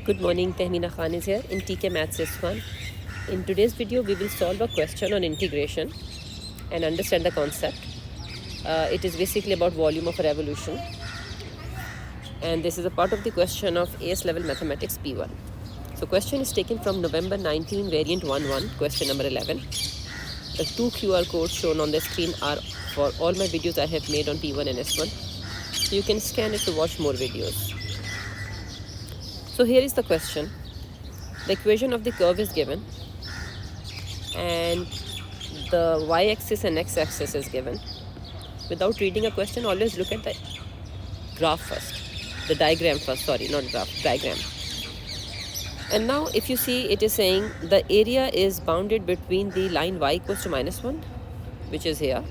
Good morning, Tehmina Khan is here in TK Maths S1. In today's video, we will solve a question on integration and understand the concept. It is basically about volume of a revolution. And this is a part of the question of AS level mathematics P1. So question is taken from November 19 variant 11, question number 11. The two QR codes shown on the screen are for all my videos I have made on P1 and S1. So you can scan it to watch more videos. So here is the question. The equation of the curve is given and the y-axis and x-axis is given. Without reading a question, always look at the graph first. The diagram first, sorry, not graph, diagram. And now if you see, it is saying the area is bounded between the line y equals to minus 1, which is here,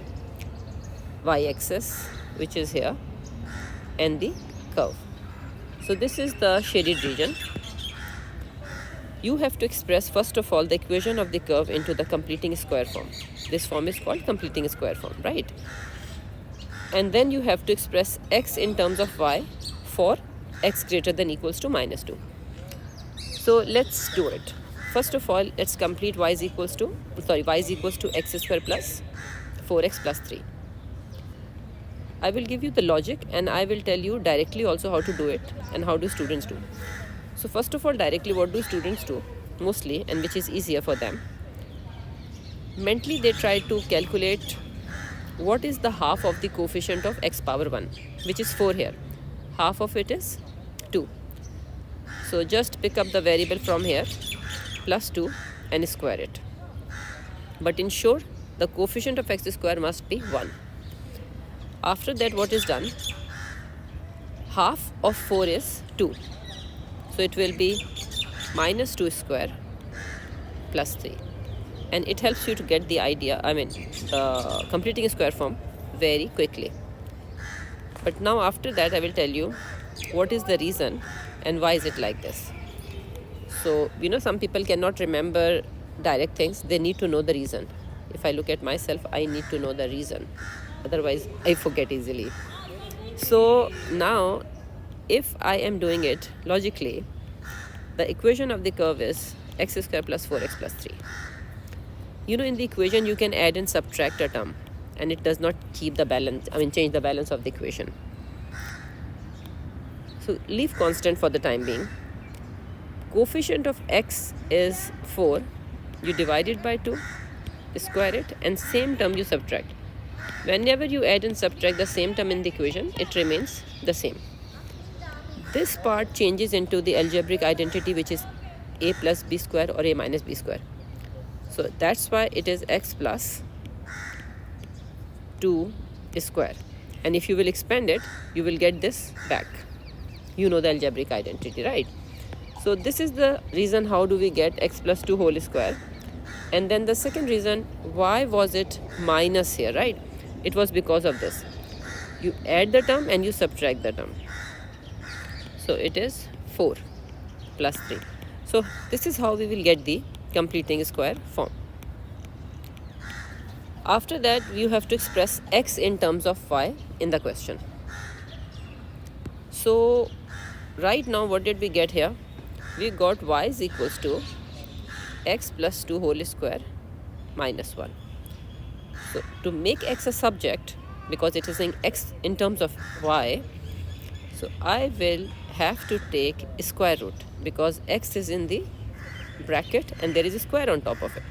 y-axis, which is here, and the curve. So this is the shaded region. You have to express first of all the equation of the curve into the completing square form. This form is called completing square form, right? And then you have to express x in terms of y for x greater than equals to minus 2. So let's do it. First of all, let's complete y is equals to x square plus 4x plus 3. I will give you the logic and I will tell you directly also how to do it and how do students do. So first of all, directly what do students do mostly, and which is easier for them? Mentally they try to calculate what is the half of the coefficient of x power 1, which is 4 here. Half of it is 2. So just pick up the variable from here, plus 2, and square it. But ensure the coefficient of x square must be 1. After that, what is done? Half of 4 is 2. So it will be minus 2 square plus 3. And it helps you to get the idea, completing a square form very quickly. But now after that, I will tell you what is the reason and why is it like this. So, some people cannot remember direct things. They need to know the reason. If I look at myself, I need to know the reason. Otherwise, I forget easily. So now, if I am doing it logically, the equation of the curve is x square plus 4x plus 3. In the equation, you can add and subtract a term, and it does not keep the balance, change the balance of the equation. So leave constant for the time being. Coefficient of x is 4. You divide it by 2, square it, and same term you subtract. Whenever you add and subtract the same term in the equation, it remains the same. This part changes into the algebraic identity, which is a plus b square or a minus b square. So that's why it is x plus 2 square. And if you will expand it, you will get this back. You know the algebraic identity, right? So this is the reason how do we get x plus 2 whole square. And then the second reason, why was it minus here, right? It was because of this. You add the term and you subtract the term. So it is 4 plus 3. So this is how we will get the completing square form. After that, you have to express x in terms of y in the question. So right now, what did we get here? We got y is equals to x plus 2 whole square minus 1. So to make x a subject, because it is saying x in terms of y, so I will have to take square root because x is in the bracket and there is a square on top of it.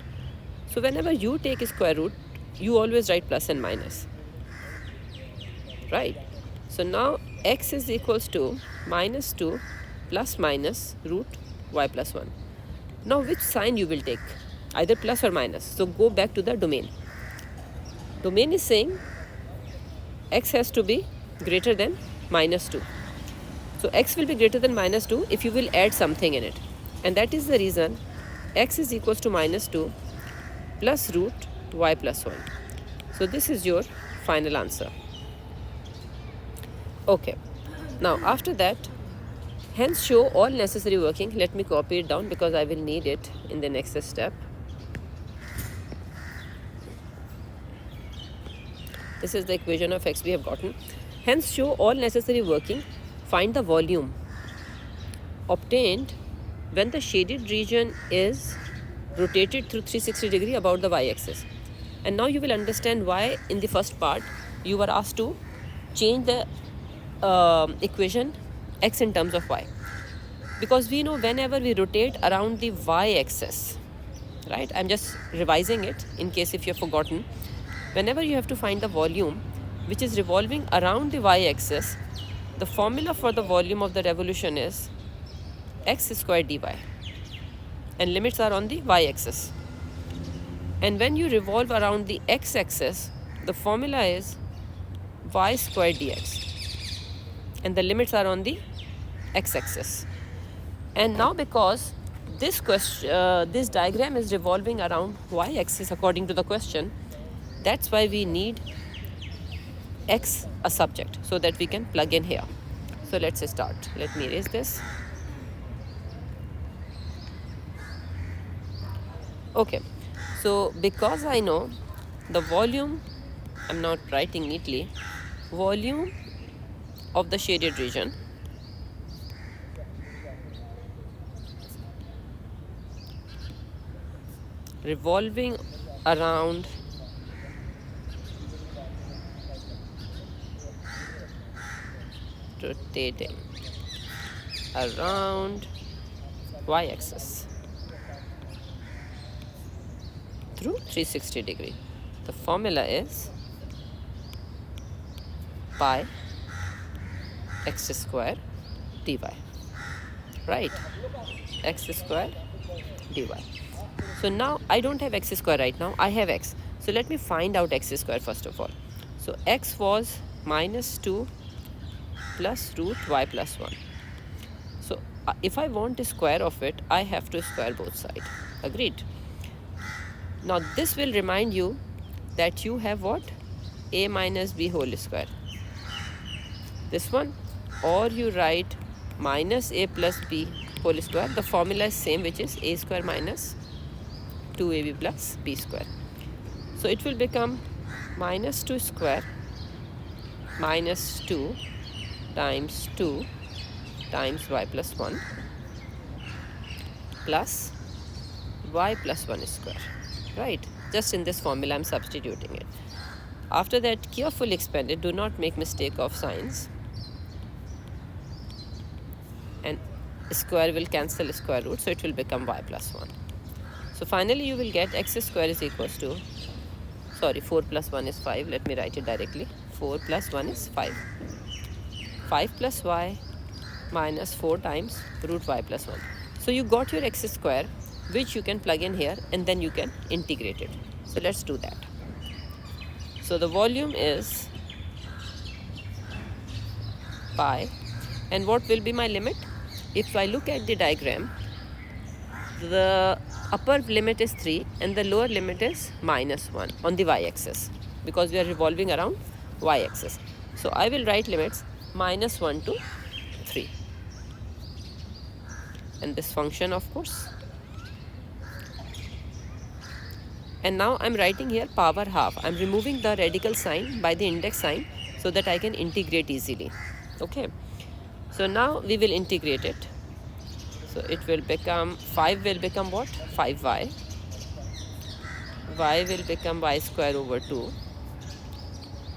So whenever you take a square root, you always write plus and minus, right? So now x is equals to minus 2 plus minus root y plus 1. Now which sign you will take? Either plus or minus. So go back to the domain. Domain is saying x has to be greater than minus 2. So x will be greater than minus 2 if you will add something in it. And that is the reason x is equals to minus 2 plus root y plus 1. So this is your final answer. Okay. Now after that, hence show all necessary working. Let me copy it down because I will need it in the next step. This is the equation of x we have gotten. Hence show all necessary working. Find the volume obtained when the shaded region is rotated through 360 degree about the y-axis. And now you will understand why in the first part you were asked to change the equation x in terms of y. Because we know whenever we rotate around the y-axis, right? I'm just revising it in case if you have forgotten. Whenever you have to find the volume which is revolving around the y-axis, the formula for the volume of the revolution is x squared dy, and limits are on the y-axis. And when you revolve around the x-axis, the formula is y squared dx, and the limits are on the x-axis. And now because this diagram is revolving around y-axis according to the question, that's why we need x a subject so that we can plug in here. So let's start. Let me erase this. Okay, so because I know the volume, I'm not writing neatly, volume of the shaded region revolving around rotating around y-axis through 360 degree. The formula is pi x square dy, right? X square dy. So now I don't have x square right now, I have x. So let me find out x square first of all. So x was minus 2 plus root y plus 1. So if I want a square of it, I have to square both sides. Agreed? Now this will remind you that you have what? A minus b whole square. This one, or you write minus a plus b whole square. The formula is same, which is a square minus 2ab plus b square. So it will become minus 2 square minus 2 times 2 times y plus 1 plus y plus 1 square, right? Just in this formula I'm substituting it. After that, carefully expand it, do not make mistake of signs, and square will cancel square root, so it will become y plus 1. So finally you will get x square is equals to, sorry, 4 plus 1 is 5. Let me write it directly. 4 plus 1 is 5. 5 plus y minus 4 times root y plus 1. So you got your x square, which you can plug in here, and then you can integrate it. So let's do that. So the volume is pi, and what will be my limit? If I look at the diagram, the upper limit is 3 and the lower limit is minus 1 on the y-axis, because we are revolving around y-axis. So I will write limits minus 1 to 3, and this function, of course. And now I'm writing here power half. I'm removing the radical sign by the index sign so that I can integrate easily. Okay, so now we will integrate it. So it will become 5 will become what? 5y. Y will become y square over 2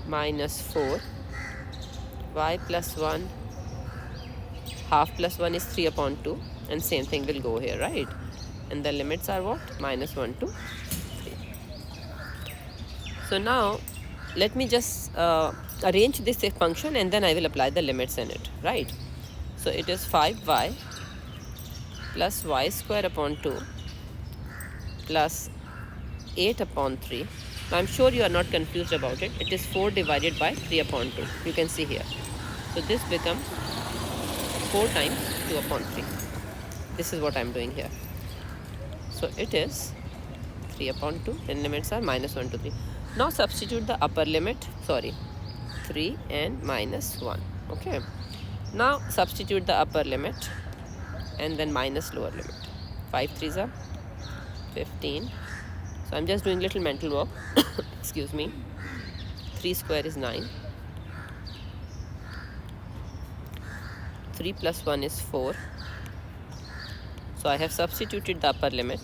minus 4 y plus 1, half plus 1 is 3 upon 2, and same thing will go here, right? And the limits are what? Minus 1 to 3. So now let me just arrange this function, and then I will apply the limits in it, right? So it is 5y plus y square upon 2 plus 8 upon 3. Now I'm sure you are not confused about it. It is 4 divided by 3 upon 2. You can see here. So this becomes 4 times 2 upon 3. This is what I'm doing here. So it is 3 upon 2, and limits are minus 1 to 3. Now substitute the upper limit, 3 and minus 1. Okay. Now substitute the upper limit and then minus lower limit. 5 3s are 15. So I'm just doing little mental work. Excuse me. 3 square is 9. 3 plus 1 is 4. So I have substituted the upper limit.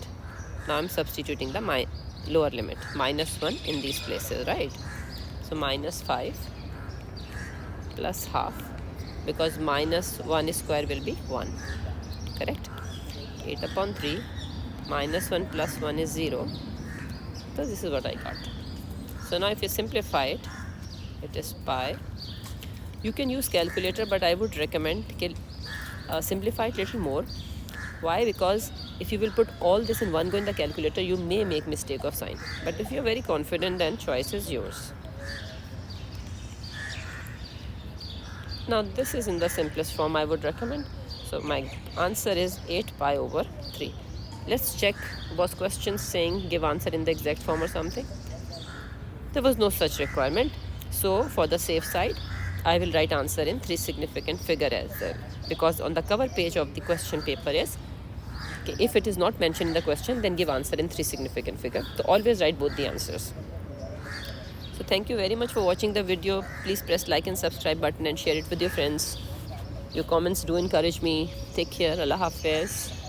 Now I'm substituting the lower limit, -1 in these places, right? So -5 plus half, because -1 square will be 1, correct? 8 upon 3, -1 plus 1 is 0. So this is what I got. So now if you simplify it, it is pi. You can use calculator, but I would recommend simplify it a little more. Why? Because if you will put all this in one go in the calculator, you may make mistake of sign. But if you're very confident, then choice is yours. Now this is in the simplest form I would recommend. So my answer is 8 pi over 3. Let's check, was question saying give answer in the exact form or something? There was no such requirement. So for the safe side, I will write answer in 3 significant figure as well. Because on the cover page of the question paper is, okay, if it is not mentioned in the question, then give answer in 3 significant figure. So always write both the answers. So thank you very much for watching the video. Please press like and subscribe button and share it with your friends. Your comments do encourage me. Take care. Allah Hafiz.